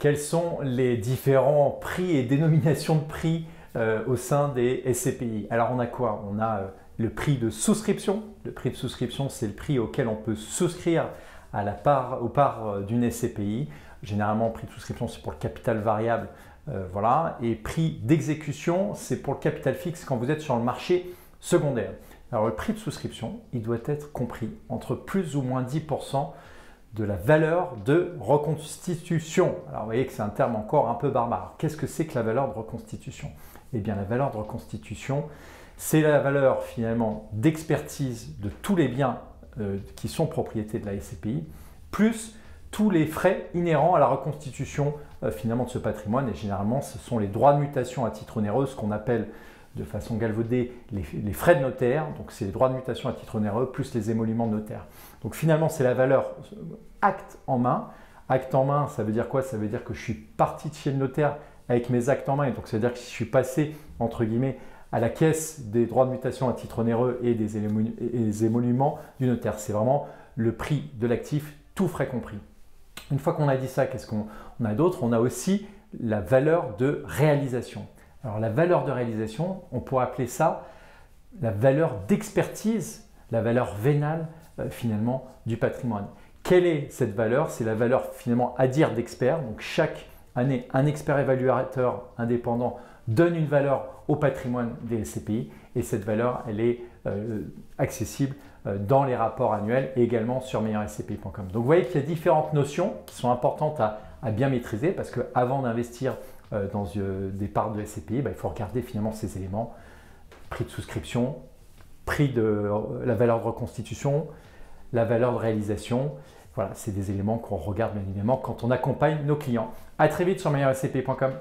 quels sont les différents prix et dénominations de prix au sein des SCPI? Alors on a quoi? On a le prix de souscription. Le prix de souscription, c'est le prix auquel on peut souscrire aux parts d'une SCPI. Généralement, prix de souscription, c'est pour le capital variable. Voilà. Et prix d'exécution, c'est pour le capital fixe quand vous êtes sur le marché secondaire. Alors le prix de souscription, il doit être compris entre plus ou moins 10% de la valeur de reconstitution. Alors vous voyez que c'est un terme encore un peu barbare. Qu'est-ce que c'est que la valeur de reconstitution? Eh bien la valeur de reconstitution, c'est la valeur finalement d'expertise de tous les biens qui sont propriété de la SCPI, plus tous les frais inhérents à la reconstitution finalement de ce patrimoine. Et généralement, ce sont les droits de mutation à titre onéreux, ce qu'on appelle de façon galvaudée les frais de notaire. Donc c'est les droits de mutation à titre onéreux plus les émoluments de notaire. Donc finalement, c'est la valeur acte en main. Acte en main, ça veut dire quoi? Ça veut dire que je suis parti de chez le notaire avec mes actes en main. Et donc ça veut dire que je suis passé, entre guillemets, à la caisse des droits de mutation à titre onéreux et des émoluments du notaire. C'est vraiment le prix de l'actif, tout frais compris. Une fois qu'on a dit ça, qu'est-ce qu'on a d'autre? On a aussi la valeur de réalisation. Alors la valeur de réalisation, on pourrait appeler ça la valeur d'expertise, la valeur vénale finalement du patrimoine. Quelle est cette valeur? C'est la valeur finalement à dire d'expert. Donc chaque année, un expert évaluateur indépendant donne une valeur au patrimoine des SCPI et cette valeur, elle est accessible dans les rapports annuels et également sur meilleurscpi.com. Donc vous voyez qu'il y a différentes notions qui sont importantes à bien maîtriser parce qu'avant d'investir dans des parts de SCPI, il faut regarder finalement ces éléments: prix de souscription, prix de la valeur de reconstitution, la valeur de réalisation. Voilà, c'est des éléments qu'on regarde bien évidemment quand on accompagne nos clients. À très vite sur meilleurscpi.com.